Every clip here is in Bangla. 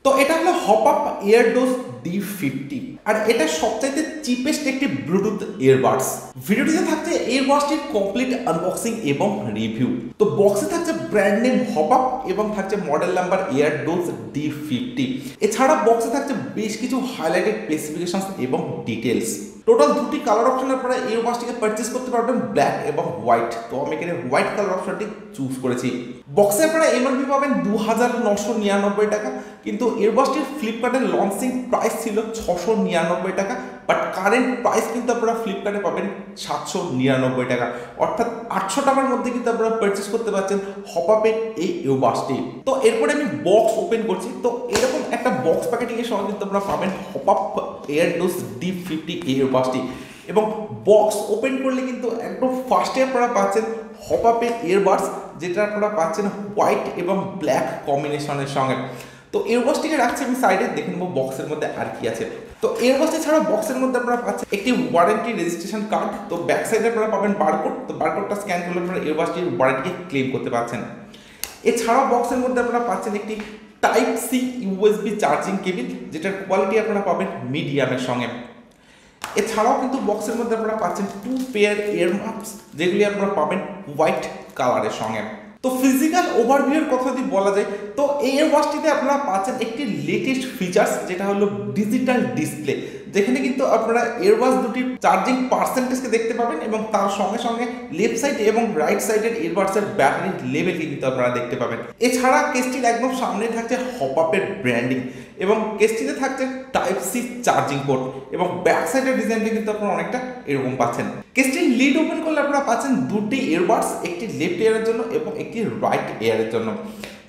তো এটা হলো HOPPUP AirDoze D50 আর এটা সবচাইতে চিপেস্ট একটি ব্লুটুথ ইয়ারবাডস। ভিডিওটিতে থাকছে ইয়ারবাডসটির কমপ্লিট আনবক্সিং এবং রিভিউ। তো বক্সে থাকছে ব্র্যান্ড নেম HOPPUP এবং থাকছে মডেল নাম্বার AirDoze D50। এছাড়া বক্সে থাকছে বেশ কিছু হাইলাইটেড স্পেসিফিকেশনস এবং ডিটেলস। টোটাল দুটি কালার অপশন আপনারা ইয়ারবাডসটিকে পারচেজ করতে পারবেন, ব্ল্যাক এবং হোয়াইট। তো আমি এখানে হোয়াইট কালার অপশনটি চুজ করেছি। বক্সে আপনারা এমআরপি পাবেন 2999 টাকা, কিন্তু ইয়ারবাডসটির ফ্লিপকার্টের লঞ্চিং প্রাইস ছিল 699 টাকা, বাট কারেন্ট প্রাইস কিন্তু আপনারা ফ্লিপকার্টে পাবেন 799 টাকা, অর্থাৎ 800 টাকার মধ্যে কিন্তু আপনারা পারচেজ করতে পারছেন HOPPUP-এর এই ইয়ারবাডসটি। তো এরপরে আমি বক্স ওপেন করছি। তো এরকম একটা বক্স প্যাকেটিংয়ের সঙ্গে কিন্তু আপনারা পাবেন HOPPUP AirDoze D50 এই ইয়ারবাডসটি, এবং বক্স ওপেন করলে কিন্তু একদম ফার্স্টে আপনারা পাচ্ছেন HOPPUP-এর ইয়ারবাডস, যেটা আপনারা পাচ্ছেন হোয়াইট এবং ব্ল্যাক কম্বিনেশনের সঙ্গে। তো ইয়ারবাডসটিকে রাখছি আমি সাইডে, দেখে নেবো বক্সের মধ্যে আর কি আছে। তো ইয়ারবাডসটি ছাড়া বক্সের মধ্যে আপনারা পাচ্ছেন একটি ওয়ারেন্টি রেজিস্ট্রেশন কার্ড। তো ব্যাক সাইডে আপনারা পাবেন বারকোড। তো বারকোডটা স্ক্যান করলে আপনারা ইয়ারবাডসটির ওয়ারেন্টিকে ক্লেম করতে পারছেন। এছাড়াও বক্সের মধ্যে আপনারা পাচ্ছেন একটি type C USB charging cable, যেটার কোয়ালিটি আপনারা পাবেন মিডিয়ামের সঙ্গে। এছাড়াও কিন্তু বক্সের মধ্যে আপনারা পাচ্ছেন 2 পেয়ার ইয়ারমাপস, যেগুলি আপনারা পাবেন হোয়াইট কালারের সঙ্গে। তো ফিজিক্যাল ওভারভিউর কথা যদি বলা যায়, তো এই ইয়ারবাডসটিতে আপনারা পাচ্ছেন একটি লেটেস্ট ফিচার্স, যেটা হলো ডিজিটাল ডিসপ্লে, যেখানে কিন্তু আপনারা ইয়ারবাডস দুটির চার্জিং পার্সেন্টেজকে দেখতে পাবেন, এবং তার সঙ্গে সঙ্গে লেফট সাইড এবং রাইট সাইডের ইয়ারবাডসের ব্যাটারির লেভেলকে কিন্তু আপনারা দেখতে পাবেন। এছাড়া কেসটির একদম সামনে থাকছে HOPPUP-এর ব্র্যান্ডিং, এবং কেসটিতে থাকছে টাইপ সি চার্জিং পোর্ট, এবং ব্যাক সাইডের ডিজাইনটা কিন্তু আপনারা অনেকটা এরকম পাচ্ছেন। কেসটির লিড ওপেন করলে আপনারা পাচ্ছেন দুটি ইয়ারবাডস, একটি লেফট ইয়ারের জন্য এবং একটি রাইট ইয়ারের জন্য।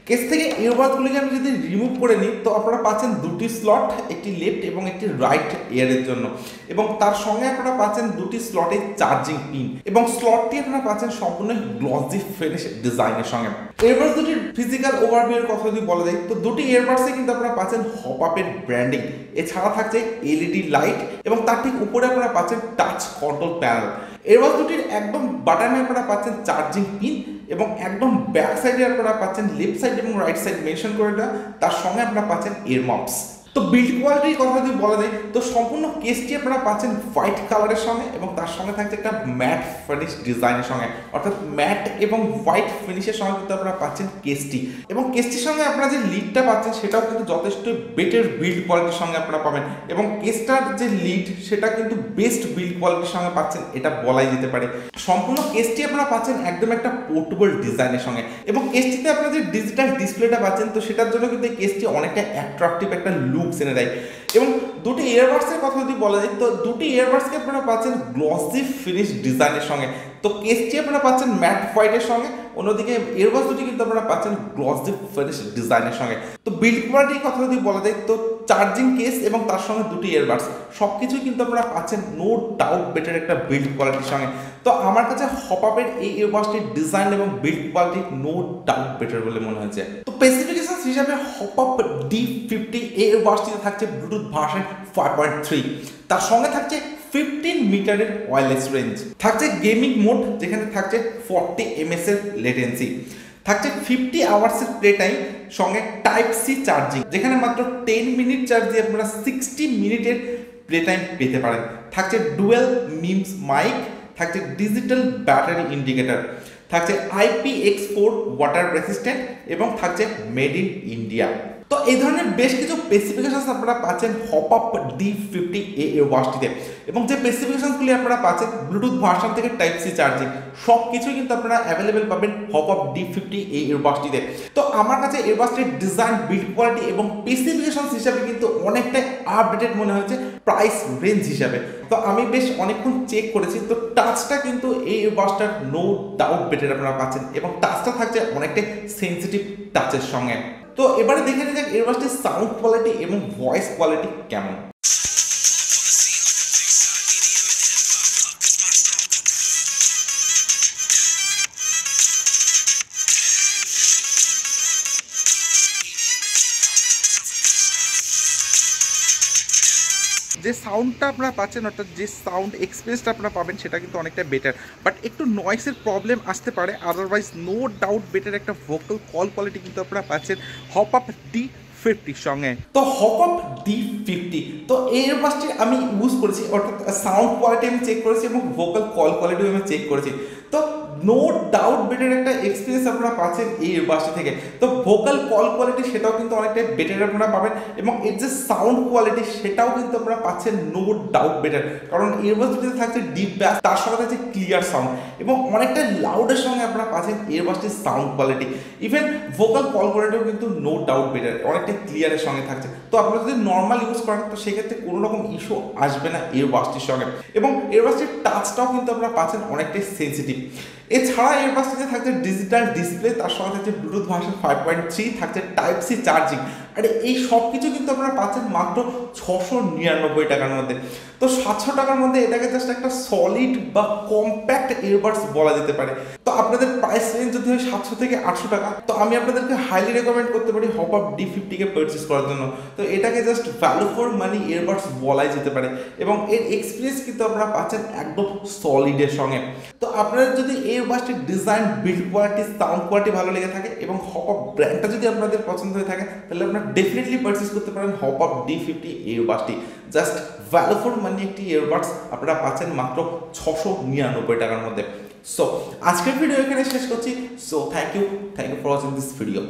কেস থেকে ইয়ারবাডসগুলিকে আমি যদি রিমুভ করে নিই, তো আপনারা পাচ্ছেন দুটি স্লট, একটি লেফট এবং একটি রাইট ইয়ারের জন্য, এবং তার সঙ্গে আপনারা পাচ্ছেন দুটি স্লটে চার্জিং পিন, এবং স্লটটি আপনারা পাচ্ছেন সম্পূর্ণ গ্লসি ফিনিশ ডিজাইনের সঙ্গে। ইয়ারবাডস দুটির ফিজিক্যাল ওভারভিউর কথা যদি বলা যায়, তো দুটি ইয়ারবাডসে কিন্তু আপনারা পাচ্ছেন HOPPUP-এর ব্র্যান্ডিং। এছাড়া থাকছে এলইডি লাইট, এবং তার ঠিক উপরে আপনারা পাচ্ছেন টাচ কন্ট্রোল প্যানেল। ইয়ারবাডস দুটির একদম বাটনে আপনারা পাচ্ছেন চার্জিং পিন, এবং একদম ব্যাক সাইডে আপনারা পাচ্ছেন লেফট সাইড এবং রাইট সাইড মেনশন করে দেওয়া, তার সঙ্গে আপনারা পাচ্ছেন ইয়ারমাপস। তো বিল্ড কোয়ালিটির কথা যদি বলা যায়, তো সম্পূর্ণ কেসটি আপনারা পাচ্ছেন হোয়াইট কালারের সঙ্গে, এবং তার সঙ্গে থাকছে একটা ম্যাট ফিনিশ ডিজাইনের সঙ্গে, অর্থাৎ ম্যাট এবং হোয়াইট ফিনিশের সঙ্গে কিন্তু আপনারা পাচ্ছেন কেসটি, এবং কেসটির সঙ্গে আপনারা যে লিডটা পাচ্ছেন সেটাও কিন্তু যথেষ্ট বেটার বিল্ড কোয়ালিটির সঙ্গে আপনারা পাবেন, এবং কেসটার যে লিড সেটা কিন্তু বেস্ট বিল্ড কোয়ালিটির সঙ্গে পাচ্ছেন, এটা বলাই যেতে পারে। সম্পূর্ণ কেসটি আপনারা পাচ্ছেন একদম একটা পোর্টেবল ডিজাইনের সঙ্গে, এবং কেসটিতে আপনারা যে ডিজিটাল ডিসপ্লেটা পাচ্ছেন, তো সেটার জন্য কিন্তু এই কেসটি অনেকটা অ্যাট্রাকটিভ একটা লুক এনে দেয়। এবং দুটি ইয়ারবাডসের কথা যদি বলা যায়, তো দুটি ইয়ারবাডসকে আপনারা পাচ্ছেন গ্লসি ফিনিশ ডিজাইনের সঙ্গে। তো কেসটি আপনারা পাচ্ছেন ম্যাট হোয়াইটের সঙ্গে, অন্যদিকে ইয়ারবাডস দুটি কিন্তু আপনারা পাচ্ছেন গ্লসি ফিনিশ ডিজাইনের সঙ্গে। তো বিল্ড কোয়ালিটির কথা যদি বলা যায়, তো চার্জিং কেস এবং তার সঙ্গে দুটি ইয়ারবাডস সবকিছুই কিন্তু আপনারা পাচ্ছেন নো ডাউট বেটার একটা বিল্ড কোয়ালিটির সঙ্গে। তো আমার কাছে HOPPUP-এর এই ইয়ারবাডসটির ডিজাইন এবং build quality no doubt better বলে মনে হয়েছে। তো স্পেসিফিকেশন হিসাবে HOPPUP D50 এই ইয়ারবাডসটিতে থাকছে ব্লুটুথ ভার্সন 5.3, তার সঙ্গে থাকছে 15 মিটারের ওয়্যারলেস রেঞ্জ, থাকছে গেমিং মোড যেখানে থাকছে 40 ms এর লেটেন্সি, থাকছে 50 আওয়ার্সের প্লে টাইম, সঙ্গে টাইপ সি চার্জিং, যেখানে মাত্র 10 মিনিট চার্জ দিয়ে আপনারা 60 মিনিটের প্লে টাইম পেতে পারেন, থাকছে ডুয়েল মিমস মাইক, থাকছে ডিজিটাল ব্যাটারি ইন্ডিকেটর, থাকছে IPX4 ওয়াটার রেসিস্ট্যান্ট, এবং থাকছে মেড ইন ইন্ডিয়া। তো এই ধরনের বেশ কিছু স্পেসিফিকেশন আপনারা পাচ্ছেন HOPPUP D50 এই ইয়ারবাডসটিতে, এবং যে স্পেসিফিকেশনগুলি আপনারা পাচ্ছেন ব্লুটুথ ভার্সন থেকে টাইপ সি চার্জিং সব কিছুই কিন্তু আপনারা অ্যাভেলেবেল পাবেন HOPPUP D50 এই ইয়ারবাডসটিতে। তো আমার কাছে ইয়ারবাডসটির ডিজাইন, বিল্ড কোয়ালিটি এবং স্পেসিফিকেশন হিসাবে কিন্তু অনেকটাই আপডেটেড মনে হয়েছে প্রাইস রেঞ্জ হিসাবে। তো আমি বেশ অনেকক্ষণ চেক করেছি, তো টাচটা কিন্তু এই ইয়ারবাডসটার নো ডাউট বেটার আপনারা পাচ্ছেন, এবং টাচটা থাকছে অনেকটাই সেন্সিটিভ টাচের সঙ্গে। তো এবারে দেখে নিয়ে যাক ইয়ারবাডসটির সাউন্ড কোয়ালিটি এবং ভয়েস কোয়ালিটি কেমন। যে সাউন্ডটা আপনারা পাচ্ছেন, অর্থাৎ যে সাউন্ড এক্সপিরিয়েন্সটা আপনারা পাবেন সেটা কিন্তু অনেকটা বেটার, বাট একটু নয়েসের প্রবলেম আসতে পারে, আদারওয়াইজ নো ডাউট বেটার একটা ভোকাল কল কোয়ালিটি কিন্তু আপনারা পাচ্ছেন HOPPUP D50 D50 সঙ্গে। তো HOPPUP D50 তো এই ইয়ারবাডসটি আমি ইউজ করেছি, অর্থাৎ সাউন্ড কোয়ালিটি আমি চেক করেছি এবং ভোকাল কল কোয়ালিটিও আমি চেক করেছি। তো নো ডাউট বেটার একটা এক্সপিরিয়েন্স আপনারা পাচ্ছেন এই ইয়ারবাডসটি থেকে। তো ভোকাল কল কোয়ালিটি সেটাও কিন্তু অনেকটাই বেটার আপনারা পাবেন এবং এর যে সাউন্ড কোয়ালিটি সেটাও কিন্তু আপনারা পাচ্ছেন নো ডাউট বেটার, কারণ ইয়ারবাডসটিতে থাকছে ডিপ ব্যাস, তার সঙ্গে থাকছে ক্লিয়ার সাউন্ড এবং অনেকটা লাউডের সঙ্গে আপনারা পাচ্ছেন ইয়ারবাডসটির sound quality. Even vocal call কোয়ালিটিও কিন্তু নো ডাউট বেটার, অনেকটা ক্লিয়ারের সঙ্গে থাকছে। তো আপনারা যদি নর্মাল ইউজ করেন তো সেক্ষেত্রে কোনো রকম ইস্যু আসবে না ইয়ারবাডসটির সঙ্গে এবং ইয়ারবাডসটির টাচটাও কিন্তু আপনারা পাচ্ছেন অনেকটাই সেন্সিটিভ। এছাড়া ইয়ারবাডসটিতে থাকছে ডিজিটাল ডিসপ্লে, তার সঙ্গে থাকছে ব্লুটুথ ভার্সন 5.3, থাকছে টাইপ সি চার্জিং। আর এই সব কিছু কিন্তু আপনারা পাচ্ছেন মাত্র 699 টাকার মধ্যে। তো 700 টাকার মধ্যে এটাকে জাস্ট একটা সলিড বা কম্প্যাক্ট ইয়ারবাডস বলা যেতে পারে। তো আপনাদের প্রাইস রেঞ্জ যদি হয় 700 থেকে 800 টাকা, তো আমি আপনাদেরকে হাইলি রেকমেন্ড করতে পারি HOPPUP D50 কে পারচেস করার জন্য। তো এটাকে just value for money earbuds বলাই যেতে পারে এবং এর এক্সপিরিয়েন্স কিন্তু আপনারা পাচ্ছেন একদম সলিডের সঙ্গে। তো আপনাদের যদি ইয়ারবাডসটির design, build quality, sound quality ভালো লেগে থাকে এবং HOPPUP ব্র্যান্ডটা যদি আপনাদের পছন্দ হয়ে থাকে তাহলে আপনারা ডেফিনেটলি পারচেস করতে পারেন HOPPUP D50 ইয়ারবাডসটি। জাস্ট ভ্যালু ফর মানি একটি ইয়ারবাডস আপনারা পাচ্ছেন মাত্র 699 টাকার মধ্যে। সো আজকের ভিডিও এখানে শেষ করছি। So thank you for watching this video.